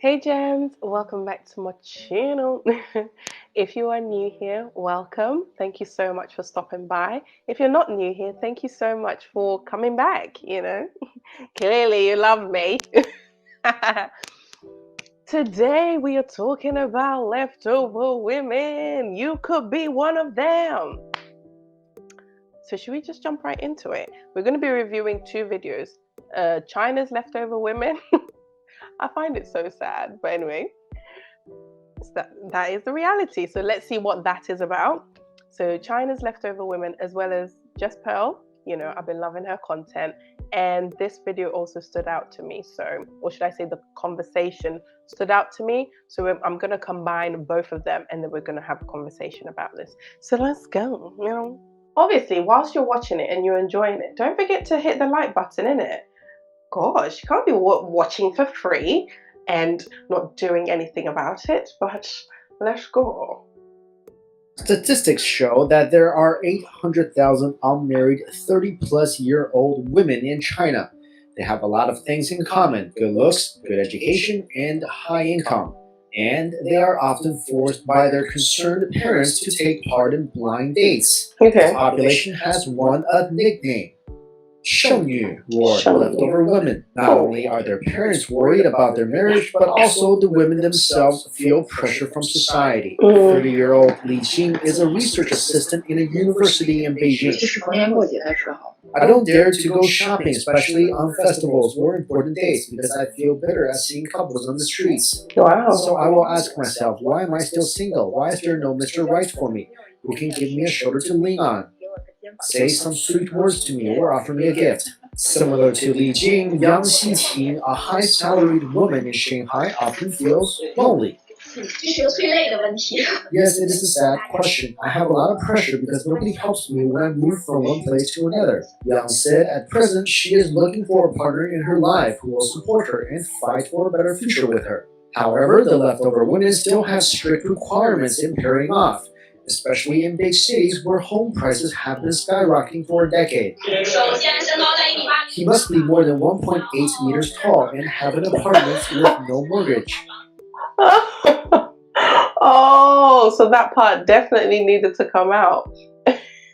Hey Gems, welcome back to my channel. If you are new here, welcome. Thank you so much for stopping by. If you're not new here, thank you so much for coming back. Clearly you love me. Today we are talking about leftover women. You could be one of them. So should we just jump right into it? We're going to be reviewing two videos. China's leftover women. I find it so sad, but anyway. That is the reality. So let's see what that is about. So China's leftover women, as well as Just Pearl. I've been loving her content, and this video also stood out to me. So, or should I say, the conversation stood out to me. So I'm gonna combine both of them, and then we're gonna have a conversation about this. So let's go. Obviously, whilst you're watching it and you're enjoying it, don't forget to hit the like button in it. Gosh, you can't be watching for free and not doing anything about it, but let's go. Statistics show that there are 800,000 unmarried 30-plus-year-old women in China. They have a lot of things in common: good looks, good education, and high income. And they are often forced by their concerned parents to take part in blind dates. Okay. The population has won a nickname: Shengyu, or leftover women. Not only are their parents worried about their marriage, but also the women themselves feel pressure from society. 30-year-old Li Jing is a research assistant in a university in Beijing. I don't dare to go shopping, especially on festivals or important days, because I feel better at seeing couples on the streets. Wow. So I will ask myself, why am I still single? Why is there no Mr. Right for me, who can give me a shoulder to lean on, say some sweet words to me, or offer me a gift? Similar to Li Jing, Yang Xiqing, a high-salaried woman in Shanghai, often feels lonely. Yes, it is a sad question. I have a lot of pressure because nobody helps me when I move from one place to another. Yang said at present she is looking for a partner in her life who will support her and fight for a better future with her. However, the leftover women still have strict requirements in pairing off, especially in big cities where home prices have been skyrocketing for a decade. He must be more than 1.8 meters tall and have an apartment with no mortgage. Oh, so that part definitely needed to come out.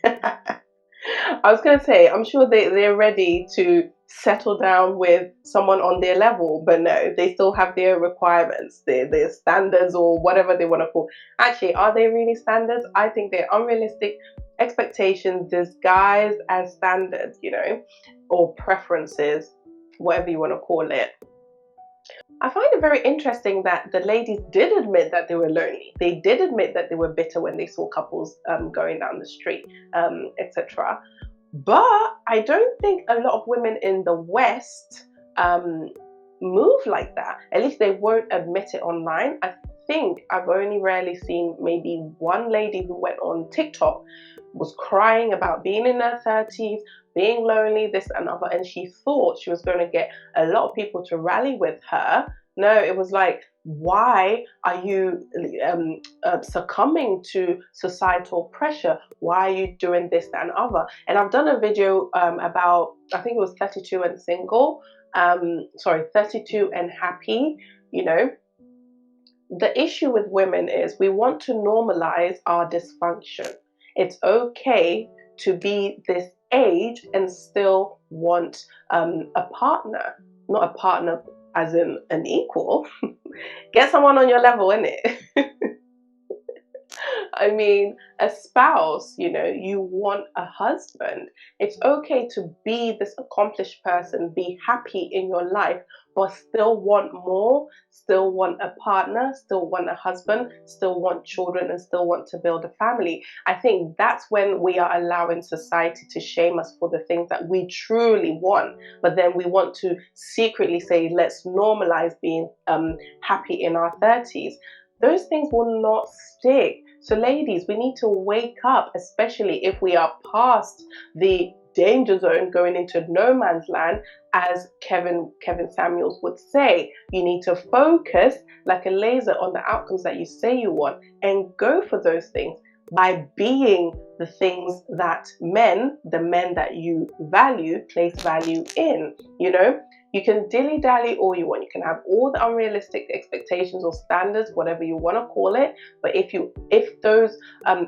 I was going to say, I'm sure they're ready to settle down with someone on their level, but no, they still have their requirements, their standards, or whatever they want to call. Actually, are they really standards? I think they're unrealistic expectations disguised as standards, or preferences, whatever you want to call it. I find it very interesting that the ladies did admit that they were lonely. They did admit that they were bitter when they saw couples going down the street, etc. But I don't think a lot of women in the West move like that. At least they won't admit it online. I think I've only rarely seen maybe one lady who went on TikTok, was crying about being in her 30s, being lonely, this and other, and she thought she was going to get a lot of people to rally with her. No, it was like, why are you succumbing to societal pressure? Why are you doing this, that, and other? And I've done a video about, I think it was 32 and single, 32 and happy. The issue with women is we want to normalize our dysfunction. It's okay to be this age and still want a partner, not a partner as in an equal. Get someone on your level, innit? I mean, a spouse, you want a husband. It's okay to be this accomplished person, be happy in your life, but still want more, still want a partner, still want a husband, still want children, and still want to build a family. I think that's when we are allowing society to shame us for the things that we truly want. But then we want to secretly say, let's normalize being happy in our 30s. Those things will not stick. So ladies, we need to wake up, especially if we are past the danger zone going into no man's land, as Kevin Samuels would say. You need to focus like a laser on the outcomes that you say you want and go for those things by being the things that the men that you value, place value in. You can dilly-dally all you want. You can have all the unrealistic expectations or standards, whatever you want to call it. But if those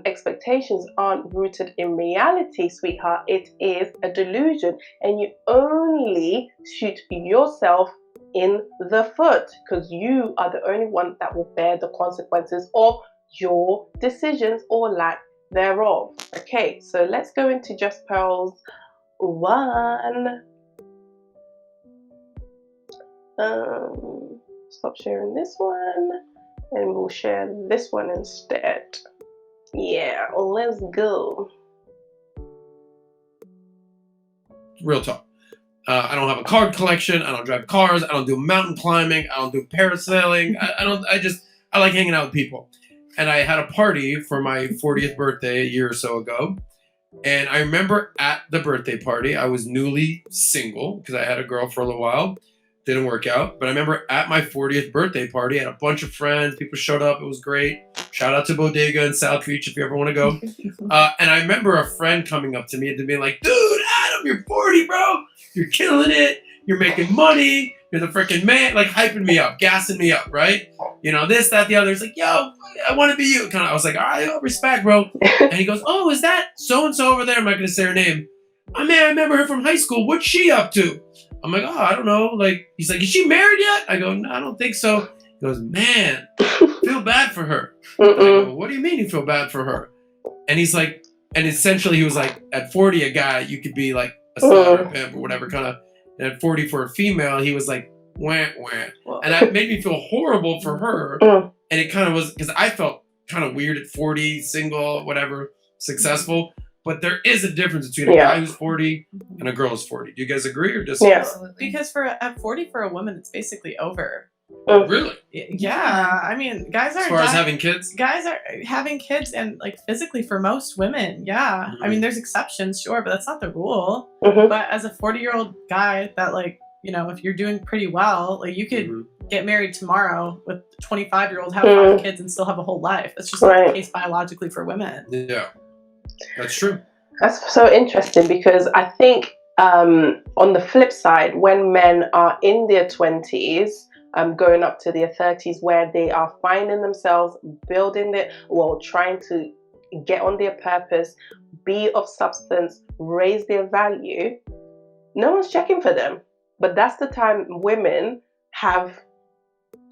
expectations aren't rooted in reality, sweetheart, it is a delusion. And you only shoot yourself in the foot, because you are the only one that will bear the consequences of your decisions or lack thereof. Okay, so let's go into Just Pearls 1. Stop sharing this one and we'll share this one instead. Yeah, let's go. Real talk. I don't have a card collection. I don't drive cars. I don't do mountain climbing. I don't do parasailing. I like hanging out with people. And I had a party for my 40th birthday a year or so ago. And I remember at the birthday party, I was newly single because I had a girl for a little while. Didn't work out. But I remember at my 40th birthday party, I had a bunch of friends. People showed up. It was great. Shout out to Bodega in South Beach if you ever want to go. And I remember a friend coming up to me and being like, dude, Adam, you're 40, bro. You're killing it. You're making money. You're the freaking man. Like hyping me up, gassing me up, right? You know, this, that, the other. It's like, yo, I want to be you. I was like, all right, respect, bro. And he goes, oh, is that so-and-so over there? I'm not going to say her name. I remember her from high school. What's she up to? I'm like, oh, I don't know. Like, he's like, is she married yet? I go, no, I don't think so. He goes, man, feel bad for her. I go, what do you mean you feel bad for her? And he's like, and essentially he was like, at 40, a guy, you could be like a slut or a pimp or whatever kind of. And at 40 for a female, he was like, wah, wah. And that made me feel horrible for her. And it kind of was, because I felt kind of weird at 40, single, whatever, successful. But there is a difference between a guy who's 40 and a girl who's 40. Do you guys agree or disagree? Yeah. Absolutely. Because at 40 for a woman, it's basically over. Really? Yeah. I mean, guys are... As far as having kids? Guys are having kids and like physically for most women, yeah. I mean, there's exceptions, sure, but that's not the rule. But as a 40-year-old guy that like, you know, if you're doing pretty well, like you could get married tomorrow with a 25-year-old, have 5 kids and still have a whole life. That's just not the case biologically for women. Yeah. That's true. That's so interesting because I think on the flip side, when men are in their 20s, going up to their 30s, where they are finding themselves trying to get on their purpose, be of substance, raise their value, no one's checking for them. But that's the time women have,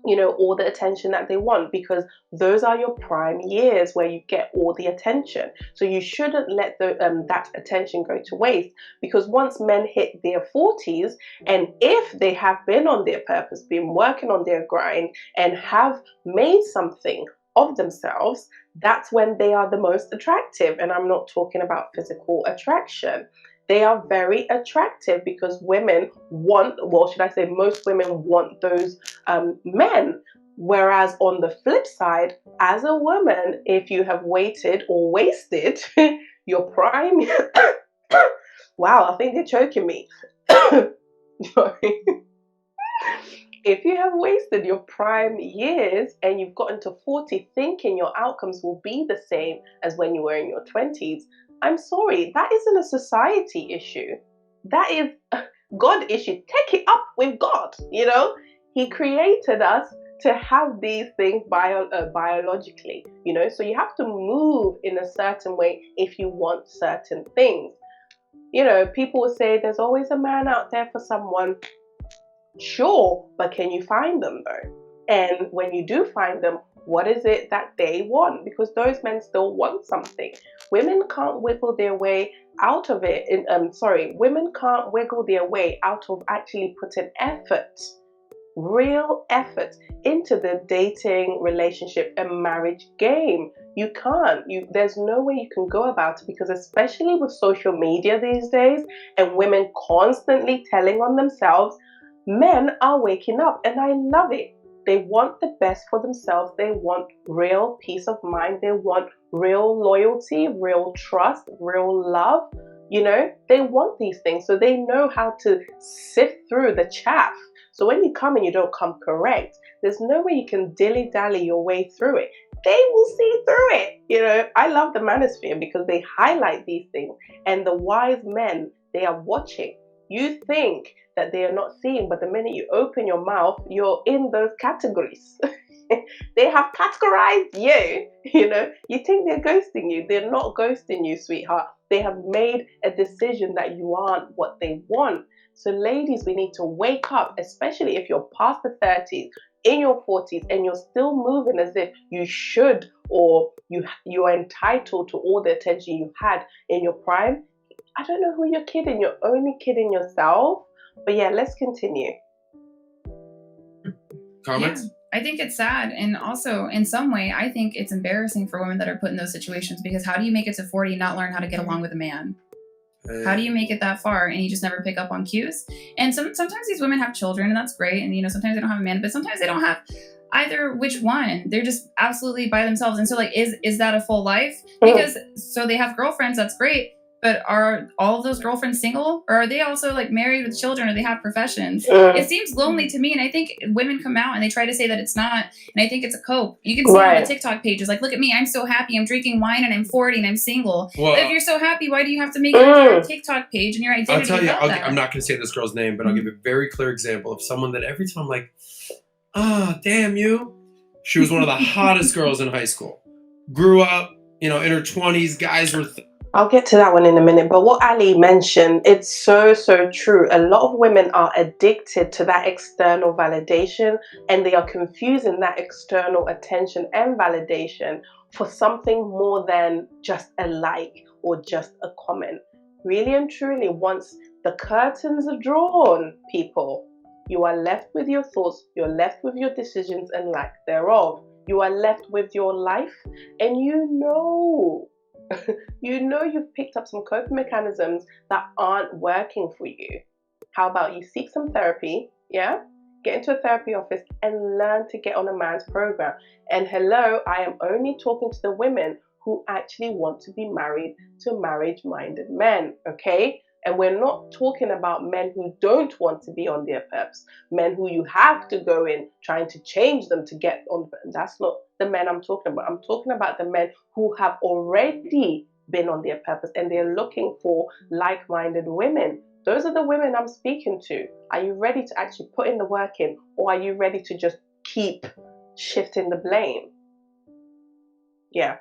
you know, all the attention that they want, because those are your prime years where you get all the attention. So you shouldn't let that attention go to waste, because once men hit their 40s, and if they have been on their purpose, been working on their grind, and have made something of themselves, that's when they are the most attractive. And I'm not talking about physical attraction. They are very attractive because women want, most women want those men. Whereas on the flip side, as a woman, if you have waited or wasted your prime, wow, I think they're choking me. Sorry. If you have wasted your prime years and you've gotten to 40 thinking your outcomes will be the same as when you were in your 20s, I'm sorry, that isn't a society issue. That is a God issue. Take it up with God, you know? He created us to have these things biologically, you know? So you have to move in a certain way if you want certain things. You know, people will say there's always a man out there for someone. Sure, but can you find them though? And when you do find them, what is it that they want? Because those men still want something. Women can't wiggle their way out of it. Women can't wiggle their way out of actually putting effort, real effort, into the dating, relationship, and marriage game. You can't. There's no way you can go about it, because especially with social media these days, and women constantly telling on themselves, men are waking up, and I love it. They want the best for themselves. They want real peace of mind. They want real loyalty, real trust, real love. You know, they want these things. So they know how to sift through the chaff. So when you come and you don't come correct, there's no way you can dilly-dally your way through it. They will see through it. You know, I love the Manosphere because they highlight these things. And the wise men, they are watching. You think that they are not seeing, but the minute you open your mouth, you're in those categories. They have categorized you. You think they're ghosting you. They're not ghosting you, sweetheart. They have made a decision that you aren't what they want. So ladies, we need to wake up, especially if you're past the 30s, in your 40s, and you're still moving as if you should, or you are entitled to all the attention you had in your prime. I don't know who you're kidding. You're only kidding yourself. But yeah, let's continue. Comments? Yeah, I think it's sad. And also, in some way, I think it's embarrassing for women that are put in those situations, because how do you make it to 40 and not learn how to get along with a man? How do you make it that far and you just never pick up on cues? And sometimes these women have children, and that's great. And, sometimes they don't have a man, but sometimes they don't have either which one. They're just absolutely by themselves. And so, like, is that a full life? Because so they have girlfriends, that's great. But are all of those girlfriends single? Or are they also like married with children, or they have professions? It seems lonely to me. And I think women come out and they try to say that it's not. And I think it's a cope. You can see it on the TikTok pages. Like, look at me. I'm so happy. I'm drinking wine and I'm 40 and I'm single. Well, if you're so happy, why do you have to make your TikTok page and your identity? I'll tell you, I'm not going to say this girl's name, but I'll give you a very clear example of someone that every time I'm like, damn you. She was one of the hottest girls in high school. Grew up, in her 20s. Guys were... I'll get to that one in a minute, but what Ali mentioned, it's so true. A lot of women are addicted to that external validation, and they are confusing that external attention and validation for something more than just a like or just a comment. Really and truly, once the curtains are drawn, people, you are left with your thoughts, you're left with your decisions and lack thereof. You are left with your life, and you've picked up some coping mechanisms that aren't working for you. How about you seek some therapy, yeah? Get into a therapy office and learn to get on a man's program. And hello, I am only talking to the women who actually want to be married to marriage-minded men, okay? And we're not talking about men who don't want to be on their peps, men who you have to go in trying to change them to get on. That's not the men I'm talking about. I'm talking about the men who have already been on their purpose and they're looking for like-minded women. Those are the women I'm speaking to. Are you ready to actually put in the work in, or are you ready to just keep shifting the blame? Yeah,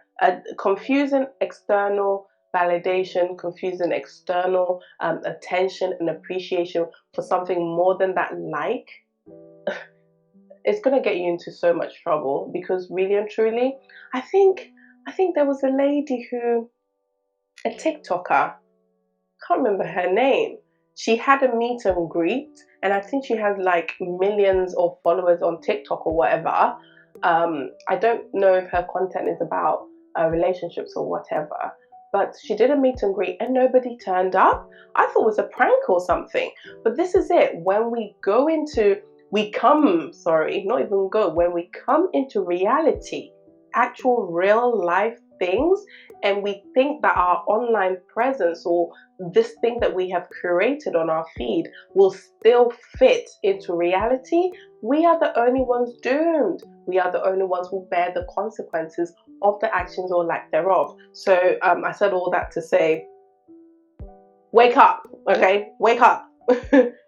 confusing external validation, confusing external attention and appreciation for something more than that like, it's going to get you into so much trouble. Because really and truly, I think there was a lady a TikToker, can't remember her name. She had a meet and greet, and I think she has like millions of followers on TikTok or whatever. I don't know if her content is about relationships or whatever, but she did a meet and greet and nobody turned up. I thought it was a prank or something. But this is it. When we come into reality, actual real life things, and we think that our online presence or this thing that we have curated on our feed will still fit into reality, we are the only ones doomed. We are the only ones who bear the consequences of the actions or lack thereof. So I said all that to say, wake up, okay? Wake up.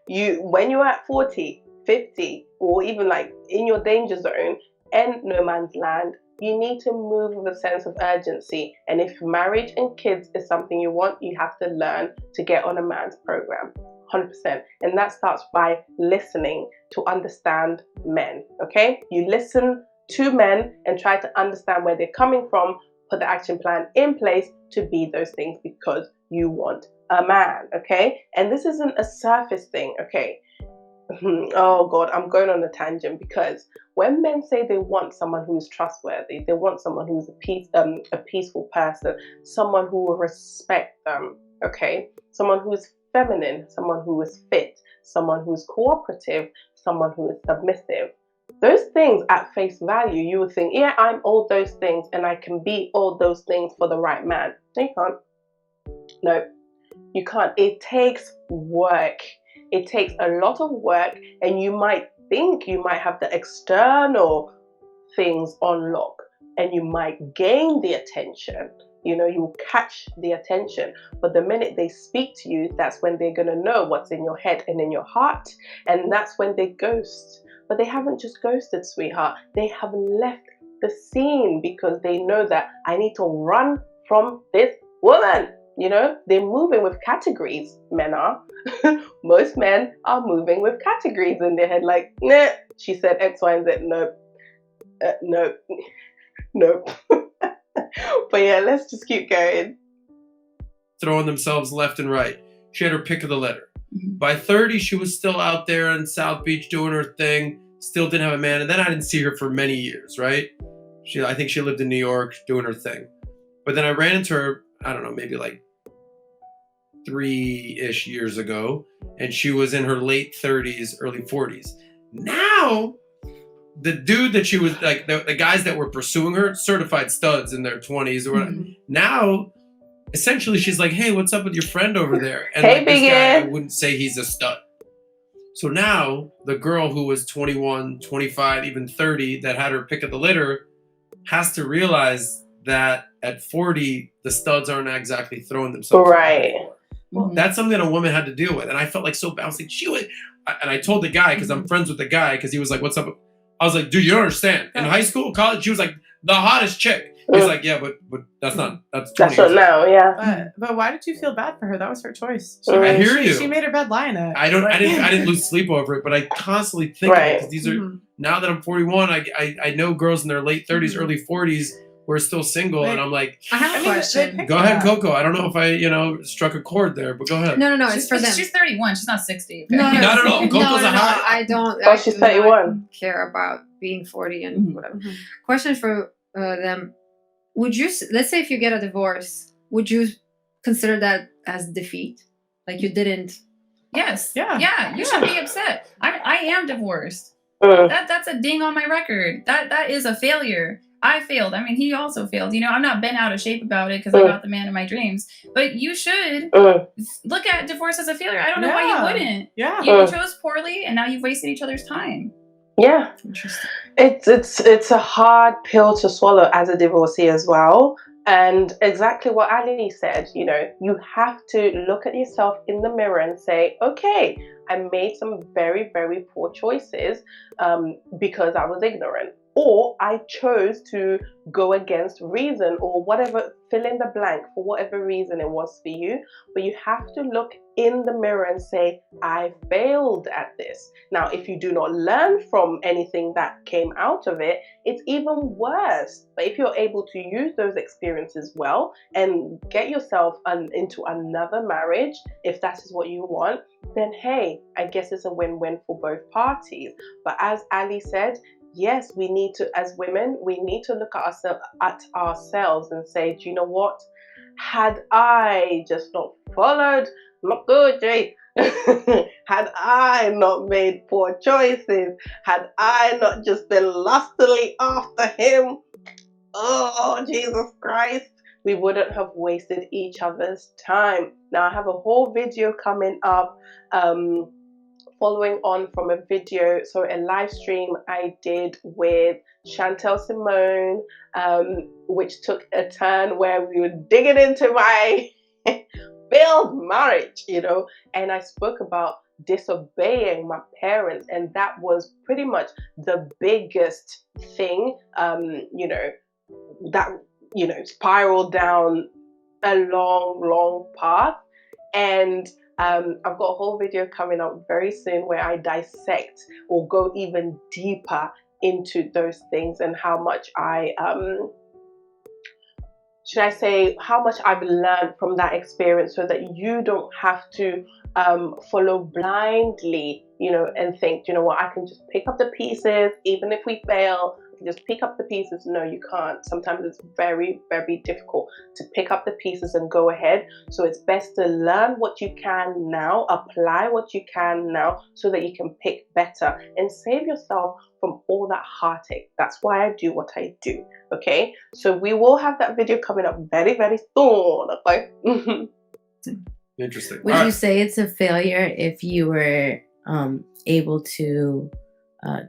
When you're at 40, 50, or even like in your danger zone and no man's land, you need to move with a sense of urgency. And if marriage and kids is something you want, you have to learn to get on a man's program. 100%. And that starts by listening to understand men, okay? You listen to men and try to understand where they're coming from, put the action plan in place to be those things because you want a man, okay? And this isn't a surface thing, okay? Oh God, I'm going on a tangent, because when men say they want someone who's trustworthy, they want someone who's a peaceful person, someone who will respect them, okay? Someone who's feminine, someone who is fit, someone who's cooperative, someone who is submissive. Those things at face value, you would think, yeah, I'm all those things and I can be all those things for the right man. No, you can't. No, you can't. It takes work. It takes a lot of work, and you might think you might have the external things on lock, and you might gain the attention. You know, you'll catch the attention. But the minute they speak to you, that's when they're going to know what's in your head and in your heart. And that's when they ghost. But they haven't just ghosted, sweetheart. They have left the scene because they know that I need to run from this woman. You know, they're moving with categories. Men are. Most men are moving with categories in their head. Like, nah, she said X, Y, and Z. Nope. Nope. Nope. But yeah, let's just keep going. Throwing themselves left and right. She had her pick of the litter. Mhm. By 30, she was still out there in South Beach doing her thing. Still didn't have a man. And then I didn't see her for many years, right? I think she lived in New York doing her thing. But then I ran into her, I don't know, maybe like 3-ish years ago. And she was in her late 30s, early 40s. Now, the dude that she was like, the guys that were pursuing her, certified studs in their 20s or whatever. Mhm. Now, essentially, she's like, hey, what's up with your friend over there? And Hey, like, this big guy, I Ed. wouldn't say he's a stud. So now, the girl who was 21, 25, even 30, that had her pick of the litter, has to realize that at 40, the studs aren't exactly throwing themselves around Right. anymore. Mhm. That's something that a woman had to deal with. And I felt like so bad. I was like, and I told the guy, because I'm friends with the guy, because he was like, what's up? I was like, dude, you don't understand. In high school, college, she was like the hottest chick. He's like, yeah, but that's 20 That's years not ago. now, yeah. But why did you feel bad for her? That was her choice. I hear you. She made her bed lie in it. I didn't lose sleep over it, but I constantly think of it, Right. because these are, Mhm. now that I'm 41, I know girls in their late 30s, Mhm. early 40s who are still single, Right. and I'm like, I have I a mean, question. they go ahead, Yeah. Coco. I don't know if I, struck a chord there, but go ahead. No, it's for them. She's 31. She's not 60. No, Not at all. Coco's a hot- I don't. Oh, I she's do not 31. care about being 40 and Mhm. whatever. Mhm. Question for them: would you, let's say, if you get a divorce, would you consider that as defeat? Like you didn't? Yes. Yeah. Yeah. You should be upset. I am divorced. Mm. That's a ding on my record. That is a failure. I failed. I mean, he also failed. You know, I'm not bent out of shape about it because I got the man of my dreams. But you should look at divorce as a failure. I don't know why Yeah. you wouldn't. Yeah. You chose poorly, and now you've wasted each other's time. Yeah. Interesting. It's a hard pill to swallow as a divorcee as well. And exactly what Ali said, you know, you have to look at yourself in the mirror and say, okay, I made some very, very poor choices because I was ignorant. Or I chose to go against reason or whatever, fill in the blank for whatever reason it was for you. But you have to look in the mirror and say, I failed at this. Now, if you do not learn from anything that came out of it, it's even worse. But if you're able to use those experiences well and get yourself into another marriage, if that is what you want, then hey, I guess it's a win-win for both parties. But as Ali said, yes, we need to, as women, we need to look at ourselves and say, do you know what? Had I just not followed my Gucci, had I not made poor choices, had I not just been lustily after him, oh, Jesus Christ, we wouldn't have wasted each other's time. Now, I have a whole video coming up following on from a video, so a live stream I did with Chantel Simone, which took a turn where we were digging into my failed marriage, you know, and I spoke about disobeying my parents, and that was pretty much the biggest thing, you know, that, you know, spiraled down a long path. And I've got a whole video coming up very soon where I dissect or go even deeper into those things and how much how much I've learned from that experience, so that you don't have to follow blindly, you know, and think, you know what, I can just pick up the pieces, even if we fail, I can just pick up the pieces. No, you can't. Sometimes it's very, very difficult to pick up the pieces and go ahead. So it's best to learn what you can now, apply what you can now, so that you can pick better and save yourself from all that heartache. That's why I do what I do. Okay, so we will have that video coming up very, very soon. Okay. Interesting. Would All you right. say it's a failure if you were able to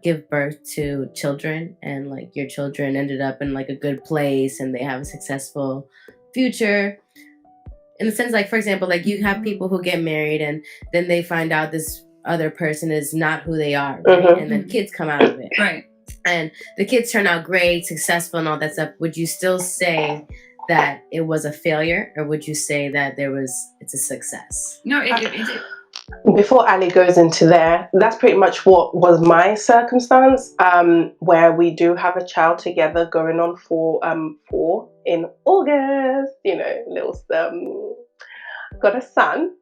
give birth to children, and like your children ended up in like a good place and they have a successful future. In the sense, like, for example, like you have people who get married and then they find out this other person is not who they are, right? Mhm. And then kids come out of it. Right. And the kids turn out great, successful, and all that stuff. Would you still say that it was a failure, or would you say that it's a success? No, Before Ali goes into there, that's pretty much what was my circumstance, where we do have a child together going on for 4 in August, little got a son,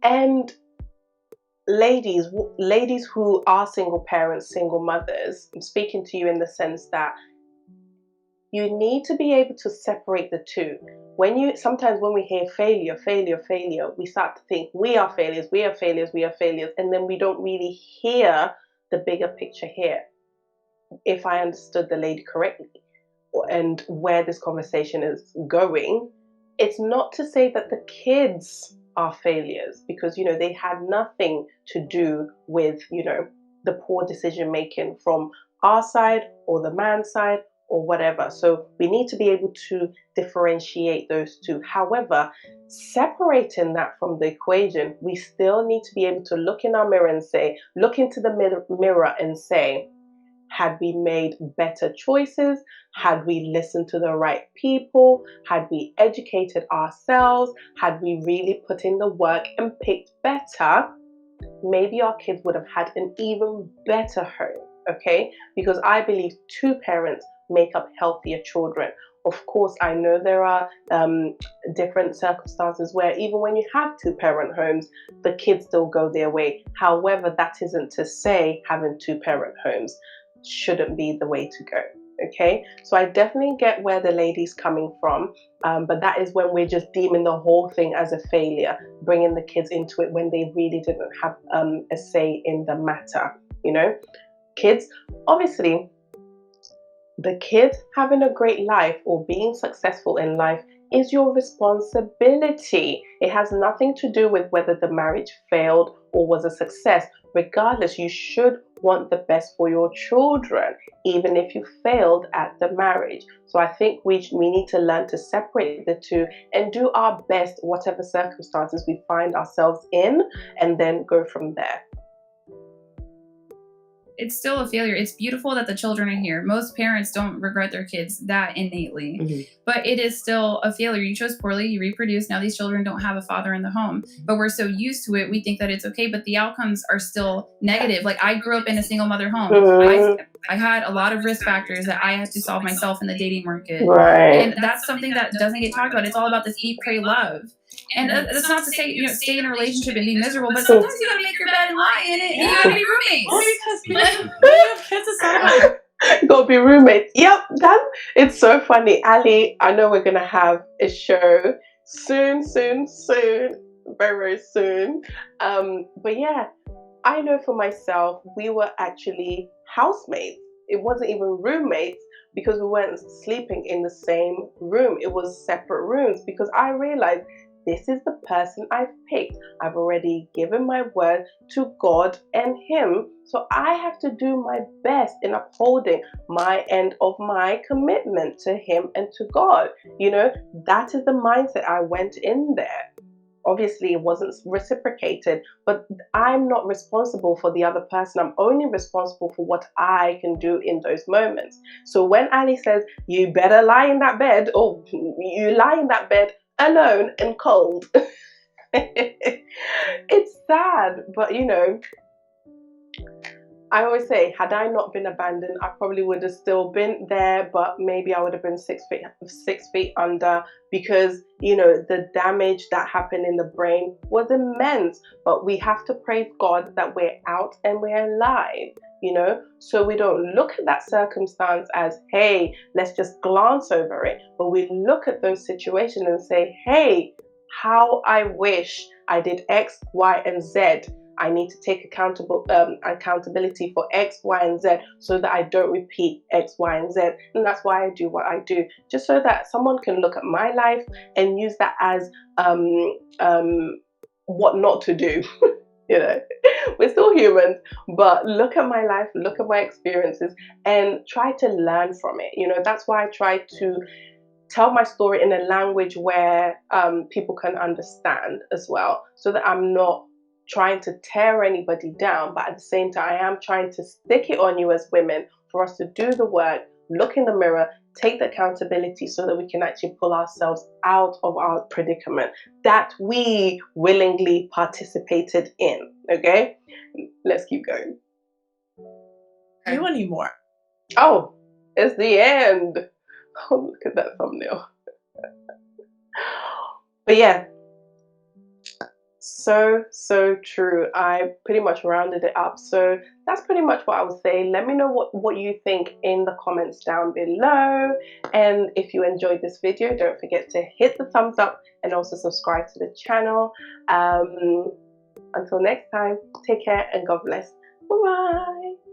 and ladies who are single parents, single mothers, I'm speaking to you in the sense that you need to be able to separate the two. Sometimes when we hear failure, we start to think we are failures, and then we don't really hear the bigger picture here. If I understood the lady correctly, and where this conversation is going, it's not to say that the kids are failures, because they had nothing to do with the poor decision making from our side or the man's side or whatever. So we need to be able to differentiate those two. However, separating that from the equation, we still need to be able to look in our mirror and look into the mirror and say, had we made better choices? Had we listened to the right people? Had we educated ourselves? Had we really put in the work and picked better? Maybe our kids would have had an even better home, okay? Because I believe 2 parents make up healthier children. Of course, I know there are different circumstances where even when you have 2-parent homes, the kids still go their way. However, that isn't to say having 2-parent homes shouldn't be the way to go, okay? So I definitely get where the lady's coming from, but that is when we're just deeming the whole thing as a failure, bringing the kids into it when they really didn't have a say in the matter, Kids, obviously, the kids having a great life or being successful in life is your responsibility. It has nothing to do with whether the marriage failed or was a success. Regardless, you should want the best for your children, even if you failed at the marriage. So I think we need to learn to separate the two and do our best, whatever circumstances we find ourselves in, and then go from there. It's still a failure. It's beautiful that the children are here. Most parents don't regret their kids that innately, but it is still a failure. You chose poorly, you reproduced. Now these children don't have a father in the home, but we're so used to it, we think that it's okay, but the outcomes are still negative. Like, I grew up in a single mother home. I had a lot of risk factors that I had to solve myself in the dating market. Right. And that's something that doesn't get talked about. It's all about this eat, pray, love. And that's not to say, stay in a relationship and be miserable, but sometimes you gotta make your bed and lie in it, and you gotta be roommates. Because when you have kids, it's not about Gotta be roommates. Yep, it's so funny. Ali, I know we're gonna have a show soon, very, very soon. But yeah, I know for myself, we were actually housemates. It wasn't even roommates, because we weren't sleeping in the same room. It was separate rooms, because I realized this is the person I've picked. I've already given my word to God and him. So I have to do my best in upholding my end of my commitment to him and to God. That is the mindset I went in there. Obviously, it wasn't reciprocated, but I'm not responsible for the other person. I'm only responsible for what I can do in those moments. So when Ali says, you better lie in that bed, or you lie in that bed alone and cold, it's sad, but I always say, had I not been abandoned, I probably would have still been there, but maybe I would have been 6 feet under, because the damage that happened in the brain was immense. But we have to praise God that we're out and we're alive, so we don't look at that circumstance as, hey, let's just glance over it, but we look at those situations and say, hey, how I wish I did X, Y, and Z. I need to take accountability for X, Y, and Z, so that I don't repeat X, Y, and Z. And that's why I do what I do, just so that someone can look at my life and use that as what not to do. You know, we're still humans, but look at my life, look at my experiences, and try to learn from it. You know, that's why I try to tell my story in a language where people can understand as well, so that I'm not trying to tear anybody down, but at the same time, I am trying to stick it on you as women for us to do the work, look in the mirror, take the accountability so that we can actually pull ourselves out of our predicament that we willingly participated in. Okay, let's keep going. You anymore? Oh, it's the end. Oh, look at that thumbnail. But yeah, so true. I pretty much rounded it up. So that's pretty much what I would say. Let me know what you think in the comments down below. And if you enjoyed this video, don't forget to hit the thumbs up and also subscribe to the channel. Until next time, take care and God bless. Bye bye.